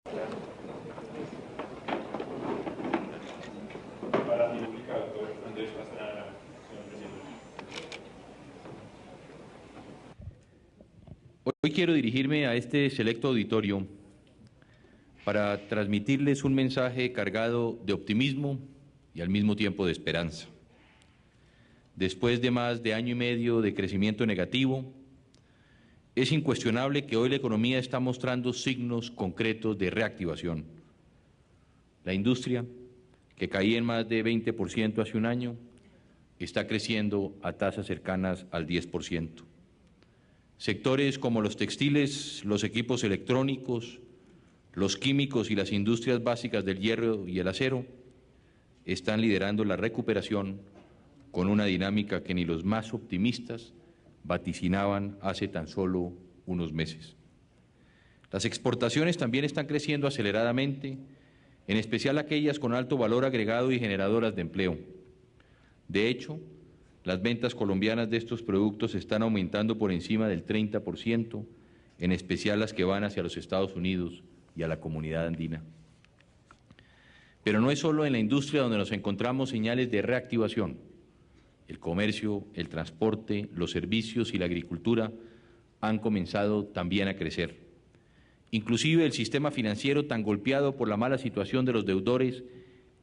Para mi república, doctor Andrés Pastrana, señor presidente. Hoy quiero dirigirme a este selecto auditorio para transmitirles un mensaje cargado de optimismo y al mismo tiempo de esperanza. Después de más de año y medio de crecimiento negativo, es incuestionable que hoy la economía está mostrando signos concretos de reactivación. La industria, que caía en más de 20% hace un año, está creciendo a tasas cercanas al 10%. Sectores como los textiles, los equipos electrónicos, los químicos y las industrias básicas del hierro y el acero están liderando la recuperación con una dinámica que ni los más optimistas vaticinaban hace tan solo unos meses. Las exportaciones también están creciendo aceleradamente, en especial aquellas con alto valor agregado y generadoras de empleo. De hecho, las ventas colombianas de estos productos están aumentando por encima del 30%, en especial las que van hacia los Estados Unidos y a la comunidad andina. Pero no es solo en la industria donde nos encontramos señales de reactivación. El comercio, el transporte, los servicios y la agricultura han comenzado también a crecer. Inclusive el sistema financiero, tan golpeado por la mala situación de los deudores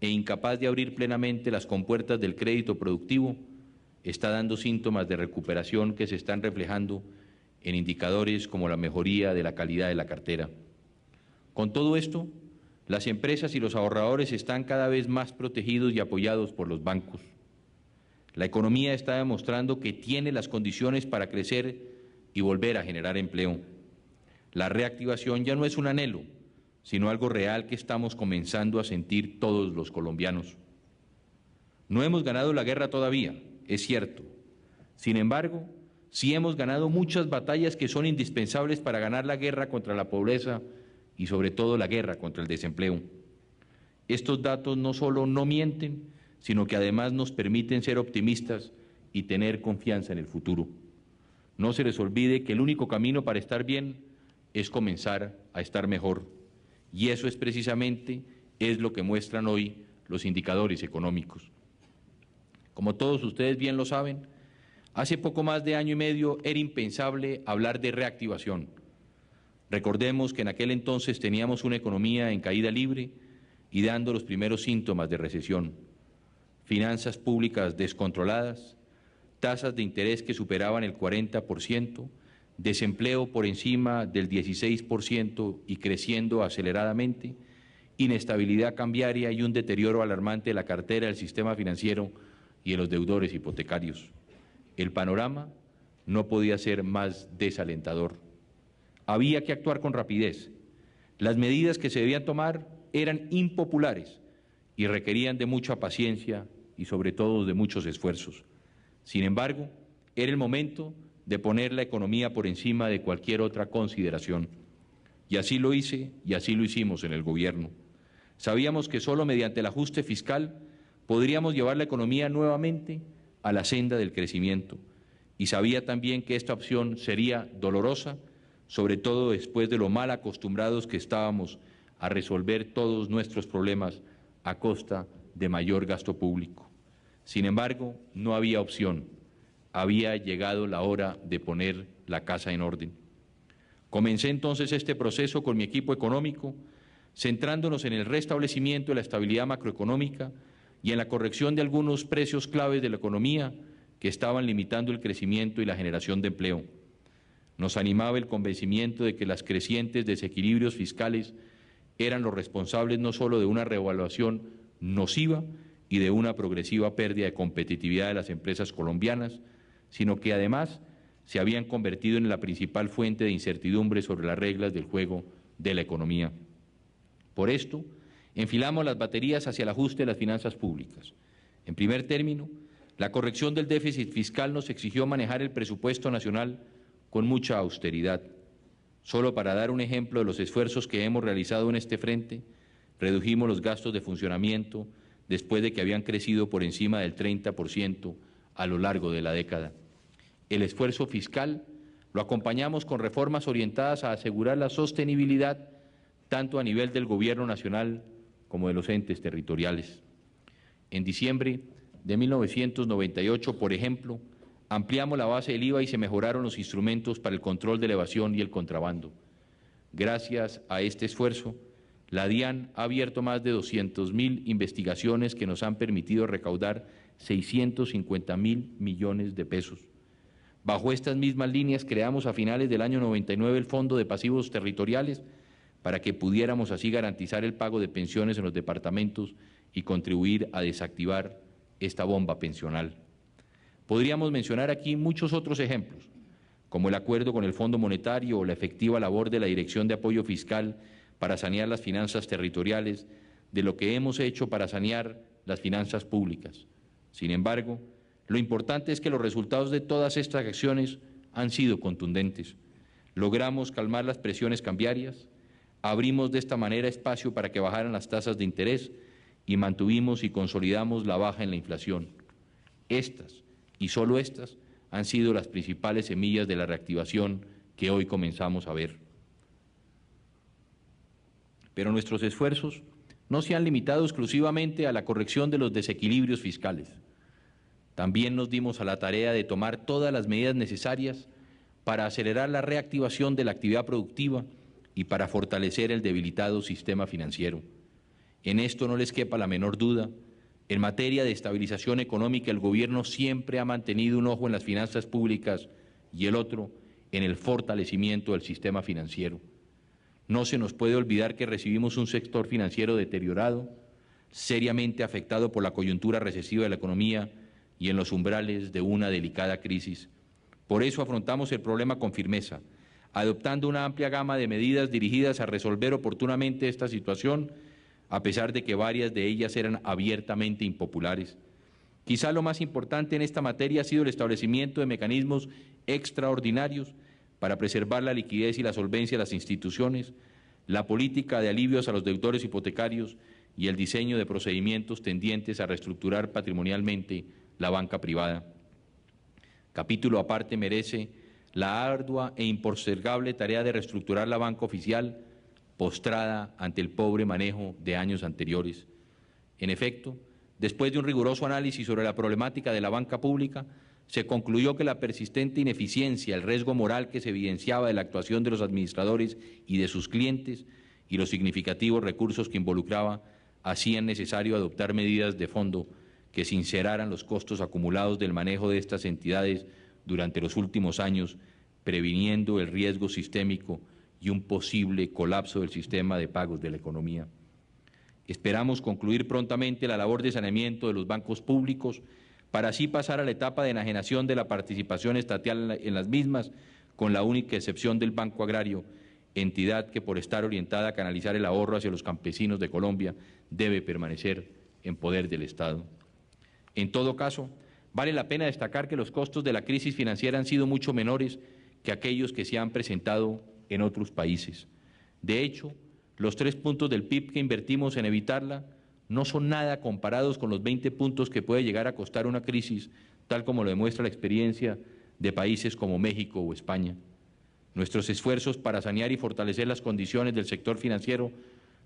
e incapaz de abrir plenamente las compuertas del crédito productivo, está dando síntomas de recuperación que se están reflejando en indicadores como la mejoría de la calidad de la cartera. Con todo esto, las empresas y los ahorradores están cada vez más protegidos y apoyados por los bancos. La economía está demostrando que tiene las condiciones para crecer y volver a generar empleo. La reactivación ya no es un anhelo, sino algo real que estamos comenzando a sentir todos los colombianos. No hemos ganado la guerra todavía, es cierto. Sin embargo, sí hemos ganado muchas batallas que son indispensables para ganar la guerra contra la pobreza y sobre todo la guerra contra el desempleo. Estos datos no solo no mienten, sino que además nos permiten ser optimistas y tener confianza en el futuro. No se les olvide que el único camino para estar bien es comenzar a estar mejor. Y eso es precisamente lo que muestran hoy los indicadores económicos. Como todos ustedes bien lo saben, hace poco más de año y medio era impensable hablar de reactivación. Recordemos que en aquel entonces teníamos una economía en caída libre y dando los primeros síntomas de recesión. Finanzas públicas descontroladas, tasas de interés que superaban el 40%, desempleo por encima del 16% y creciendo aceleradamente, inestabilidad cambiaria y un deterioro alarmante de la cartera del sistema financiero y de los deudores hipotecarios. El panorama no podía ser más desalentador. Había que actuar con rapidez. Las medidas que se debían tomar eran impopulares y requerían de mucha paciencia y sobre todo de muchos esfuerzos. Sin embargo, era el momento de poner la economía por encima de cualquier otra consideración. Y así lo hice y así lo hicimos en el gobierno. Sabíamos que solo mediante el ajuste fiscal podríamos llevar la economía nuevamente a la senda del crecimiento. Y sabía también que esta opción sería dolorosa, sobre todo después de lo mal acostumbrados que estábamos a resolver todos nuestros problemas a costa de mayor gasto público. Sin embargo, no había opción. Había llegado la hora de poner la casa en orden. Comencé entonces este proceso con mi equipo económico, centrándonos en el restablecimiento de la estabilidad macroeconómica y en la corrección de algunos precios claves de la economía que estaban limitando el crecimiento y la generación de empleo. Nos animaba el convencimiento de que las crecientes desequilibrios fiscales eran los responsables no solo de una revaluación nociva y de una progresiva pérdida de competitividad de las empresas colombianas, sino que además se habían convertido en la principal fuente de incertidumbre sobre las reglas del juego de la economía. Por esto, enfilamos las baterías hacia el ajuste de las finanzas públicas. En primer término, la corrección del déficit fiscal nos exigió manejar el presupuesto nacional con mucha austeridad. Solo para dar un ejemplo de los esfuerzos que hemos realizado en este frente, redujimos los gastos de funcionamiento después de que habían crecido por encima del 30% a lo largo de la década. El esfuerzo fiscal lo acompañamos con reformas orientadas a asegurar la sostenibilidad tanto a nivel del Gobierno nacional como de los entes territoriales. En diciembre de 1998, por ejemplo, ampliamos la base del IVA y se mejoraron los instrumentos para el control de la evasión y el contrabando. Gracias a este esfuerzo, la DIAN ha abierto más de 200.000 investigaciones que nos han permitido recaudar 650.000 millones de pesos. Bajo estas mismas líneas creamos a finales del año 99 el Fondo de Pasivos Territoriales para que pudiéramos así garantizar el pago de pensiones en los departamentos y contribuir a desactivar esta bomba pensional. Podríamos mencionar aquí muchos otros ejemplos, como el acuerdo con el Fondo Monetario o la efectiva labor de la Dirección de Apoyo Fiscal para sanear las finanzas territoriales, de lo que hemos hecho para sanear las finanzas públicas. Sin embargo, lo importante es que los resultados de todas estas acciones han sido contundentes. Logramos calmar las presiones cambiarias, abrimos de esta manera espacio para que bajaran las tasas de interés y mantuvimos y consolidamos la baja en la inflación. Estas, y solo estas, han sido las principales semillas de la reactivación que hoy comenzamos a ver. Pero nuestros esfuerzos no se han limitado exclusivamente a la corrección de los desequilibrios fiscales. También nos dimos a la tarea de tomar todas las medidas necesarias para acelerar la reactivación de la actividad productiva y para fortalecer el debilitado sistema financiero. En esto no les quepa la menor duda. En materia de estabilización económica, el Gobierno siempre ha mantenido un ojo en las finanzas públicas y el otro en el fortalecimiento del sistema financiero. No se nos puede olvidar que recibimos un sector financiero deteriorado, seriamente afectado por la coyuntura recesiva de la economía y en los umbrales de una delicada crisis. Por eso afrontamos el problema con firmeza, adoptando una amplia gama de medidas dirigidas a resolver oportunamente esta situación, a pesar de que varias de ellas eran abiertamente impopulares. Quizá lo más importante en esta materia ha sido el establecimiento de mecanismos extraordinarios para preservar la liquidez y la solvencia de las instituciones, la política de alivios a los deudores hipotecarios y el diseño de procedimientos tendientes a reestructurar patrimonialmente la banca privada. Capítulo aparte merece la ardua e impostergable tarea de reestructurar la banca oficial, postrada ante el pobre manejo de años anteriores. En efecto, después de un riguroso análisis sobre la problemática de la banca pública, se concluyó que la persistente ineficiencia, el riesgo moral que se evidenciaba de la actuación de los administradores y de sus clientes y los significativos recursos que involucraba hacían necesario adoptar medidas de fondo que sinceraran los costos acumulados del manejo de estas entidades durante los últimos años, previniendo el riesgo sistémico y un posible colapso del sistema de pagos de la economía. Esperamos concluir prontamente la labor de saneamiento de los bancos públicos para así pasar a la etapa de enajenación de la participación estatal en las mismas, con la única excepción del Banco Agrario, entidad que por estar orientada a canalizar el ahorro hacia los campesinos de Colombia debe permanecer en poder del Estado. En todo caso, vale la pena destacar que los costos de la crisis financiera han sido mucho menores que aquellos que se han presentado en otros países. De hecho, los 3 puntos del PIB que invertimos en evitarla no son nada comparados con los 20 puntos que puede llegar a costar una crisis, tal como lo demuestra la experiencia de países como México o España. Nuestros esfuerzos para sanear y fortalecer las condiciones del sector financiero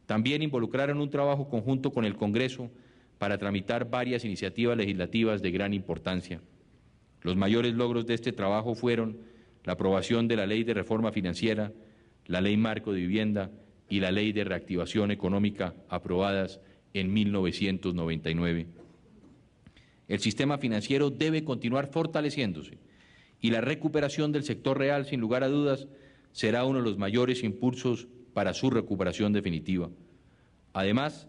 también involucraron un trabajo conjunto con el Congreso para tramitar varias iniciativas legislativas de gran importancia. Los mayores logros de este trabajo fueron la aprobación de la Ley de Reforma Financiera, la Ley Marco de Vivienda y la Ley de Reactivación Económica, aprobadas en 1999. El sistema financiero debe continuar fortaleciéndose y la recuperación del sector real, sin lugar a dudas, será uno de los mayores impulsos para su recuperación definitiva. Además,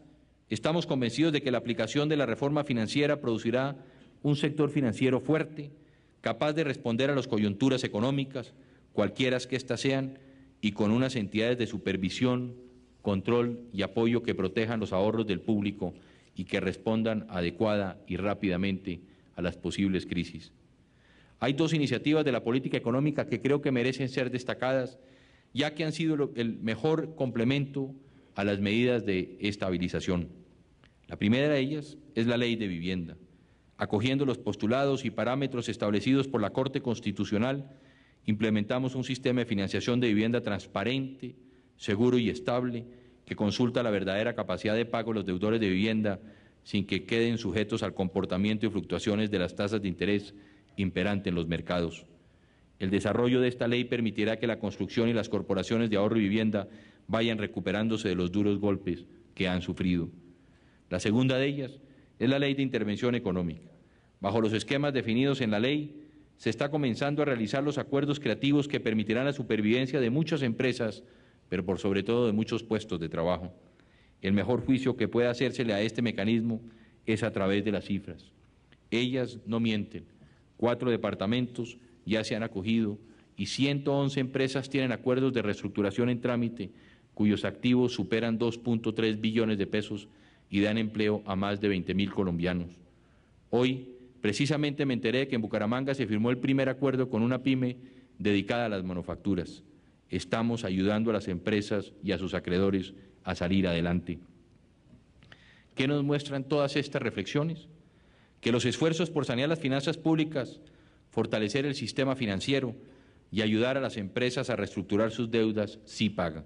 estamos convencidos de que la aplicación de la reforma financiera producirá un sector financiero fuerte, capaz de responder a las coyunturas económicas, cualquiera que éstas sean, y con unas entidades de supervisión, control y apoyo que protejan los ahorros del público y que respondan adecuada y rápidamente a las posibles crisis. Hay 2 iniciativas de la política económica que creo que merecen ser destacadas, ya que han sido el mejor complemento a las medidas de estabilización. La primera de ellas es la Ley de Vivienda. Acogiendo los postulados y parámetros establecidos por la Corte Constitucional, implementamos un sistema de financiación de vivienda transparente, seguro y estable, que consulta la verdadera capacidad de pago de los deudores de vivienda sin que queden sujetos al comportamiento y fluctuaciones de las tasas de interés imperantes en los mercados. El desarrollo de esta ley permitirá que la construcción y las corporaciones de ahorro y vivienda vayan recuperándose de los duros golpes que han sufrido. La segunda de ellas es la Ley de Intervención Económica. Bajo los esquemas definidos en la ley, se está comenzando a realizar los acuerdos creativos que permitirán la supervivencia de muchas empresas, pero por sobre todo de muchos puestos de trabajo. El mejor juicio que pueda hacérsele a este mecanismo es a través de las cifras. Ellas no mienten. 4 departamentos ya se han acogido y 111 empresas tienen acuerdos de reestructuración en trámite, cuyos activos superan 2.3 billones de pesos y dan empleo a más de 20.000 colombianos. Hoy, precisamente me enteré que en Bucaramanga se firmó el primer acuerdo con una pyme dedicada a las manufacturas. Estamos ayudando a las empresas y a sus acreedores a salir adelante. ¿Qué nos muestran todas estas reflexiones? Que los esfuerzos por sanear las finanzas públicas, fortalecer el sistema financiero y ayudar a las empresas a reestructurar sus deudas sí pagan.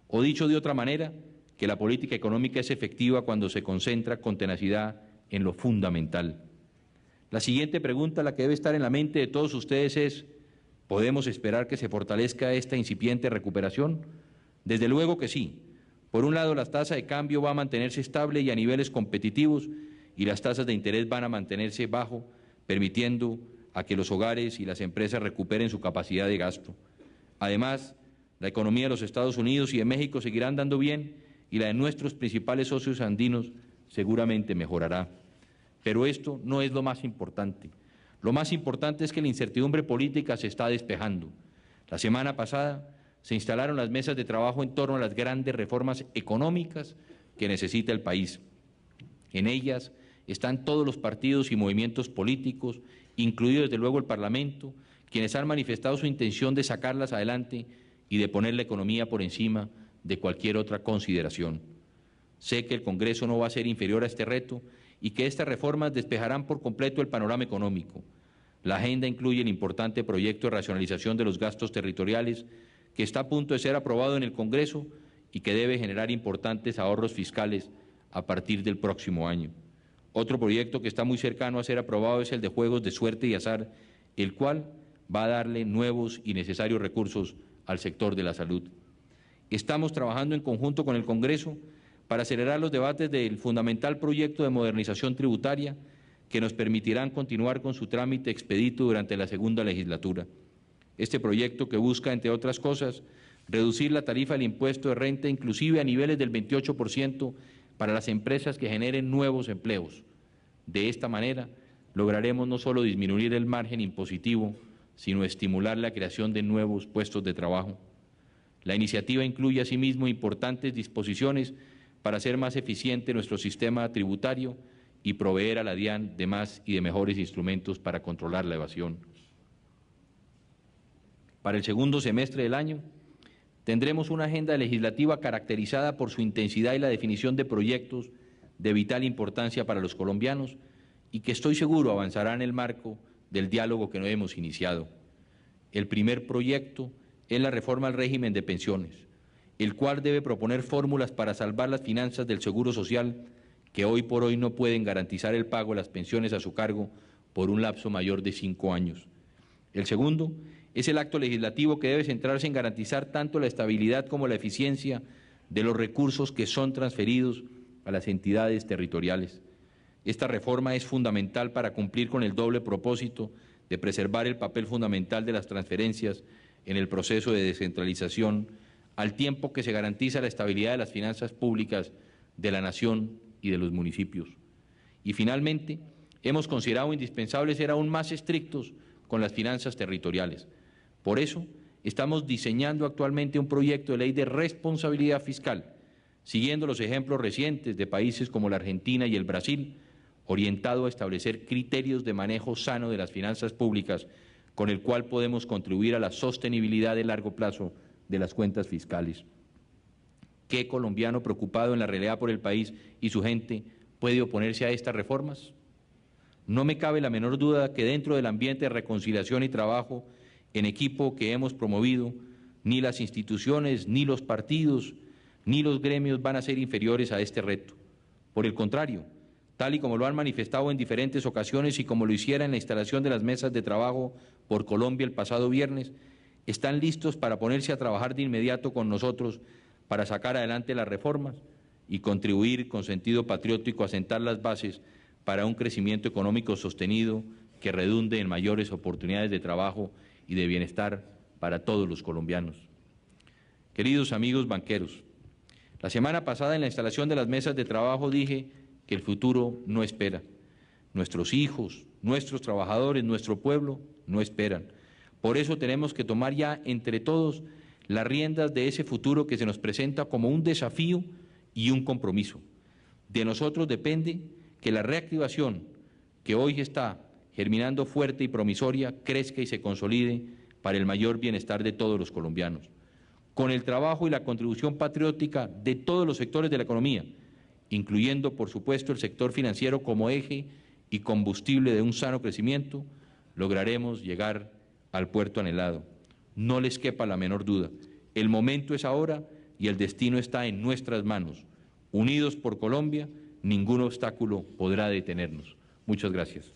O dicho de otra manera, que la política económica es efectiva cuando se concentra con tenacidad en lo fundamental. La siguiente pregunta, la que debe estar en la mente de todos ustedes es: ¿podemos esperar que se fortalezca esta incipiente recuperación? Desde luego que sí. Por un lado, la tasa de cambio va a mantenerse estable y a niveles competitivos, y las tasas de interés van a mantenerse bajo, permitiendo a que los hogares y las empresas recuperen su capacidad de gasto. Además, la economía de los Estados Unidos y de México seguirá andando bien y la de nuestros principales socios andinos seguramente mejorará. Pero esto no es lo más importante. Lo más importante es que la incertidumbre política se está despejando. La semana pasada se instalaron las mesas de trabajo en torno a las grandes reformas económicas que necesita el país. En ellas están todos los partidos y movimientos políticos, incluido desde luego el Parlamento, quienes han manifestado su intención de sacarlas adelante y de poner la economía por encima de cualquier otra consideración. Sé que el Congreso no va a ser inferior a este reto y que estas reformas despejarán por completo el panorama económico. La agenda incluye el importante proyecto de racionalización de los gastos territoriales que está a punto de ser aprobado en el Congreso y que debe generar importantes ahorros fiscales a partir del próximo año. Otro proyecto que está muy cercano a ser aprobado es el de juegos de suerte y azar, el cual va a darle nuevos y necesarios recursos al sector de la salud. Estamos trabajando en conjunto con el Congreso para acelerar los debates del fundamental proyecto de modernización tributaria que nos permitirán continuar con su trámite expedito durante la segunda legislatura. Este proyecto, que busca, entre otras cosas, reducir la tarifa del impuesto de renta inclusive a niveles del 28% para las empresas que generen nuevos empleos. De esta manera, lograremos no solo disminuir el margen impositivo, sino estimular la creación de nuevos puestos de trabajo. La iniciativa incluye asimismo importantes disposiciones para hacer más eficiente nuestro sistema tributario y proveer a la DIAN de más y de mejores instrumentos para controlar la evasión. Para el segundo semestre del año, tendremos una agenda legislativa caracterizada por su intensidad y la definición de proyectos de vital importancia para los colombianos y que estoy seguro avanzará en el marco del diálogo que no hemos iniciado. El primer proyecto es la reforma al régimen de pensiones, el cual debe proponer fórmulas para salvar las finanzas del Seguro Social, que hoy por hoy no pueden garantizar el pago de las pensiones a su cargo por un lapso mayor de 5 años. El segundo es el acto legislativo que debe centrarse en garantizar tanto la estabilidad como la eficiencia de los recursos que son transferidos a las entidades territoriales. Esta reforma es fundamental para cumplir con el doble propósito de preservar el papel fundamental de las transferencias en el proceso de descentralización, al tiempo que se garantiza la estabilidad de las finanzas públicas de la nación y de los municipios. Y finalmente, hemos considerado indispensable ser aún más estrictos con las finanzas territoriales. Por eso, estamos diseñando actualmente un proyecto de ley de responsabilidad fiscal, siguiendo los ejemplos recientes de países como la Argentina y el Brasil, orientado a establecer criterios de manejo sano de las finanzas públicas, con el cual podemos contribuir a la sostenibilidad de largo plazo de las cuentas fiscales. ¿Qué colombiano preocupado en la realidad por el país y su gente puede oponerse a estas reformas? No me cabe la menor duda que dentro del ambiente de reconciliación y trabajo en equipo que hemos promovido, ni las instituciones ni los partidos ni los gremios van a ser inferiores a este reto. Por el contrario, tal y como lo han manifestado en diferentes ocasiones y como lo hiciera en la instalación de las mesas de trabajo por Colombia el pasado viernes, están listos para ponerse a trabajar de inmediato con nosotros para sacar adelante las reformas y contribuir con sentido patriótico a sentar las bases para un crecimiento económico sostenido que redunde en mayores oportunidades de trabajo y de bienestar para todos los colombianos. Queridos amigos banqueros, la semana pasada en la instalación de las mesas de trabajo dije que el futuro no espera. Nuestros hijos, nuestros trabajadores, nuestro pueblo no esperan. Por eso tenemos que tomar ya entre todos las riendas de ese futuro que se nos presenta como un desafío y un compromiso. De nosotros depende que la reactivación que hoy está germinando fuerte y promisoria crezca y se consolide para el mayor bienestar de todos los colombianos. Con el trabajo y la contribución patriótica de todos los sectores de la economía, incluyendo, por supuesto, el sector financiero como eje y combustible de un sano crecimiento, lograremos llegar al puerto anhelado. No les quepa la menor duda. El momento es ahora y el destino está en nuestras manos. Unidos por Colombia, ningún obstáculo podrá detenernos. Muchas gracias.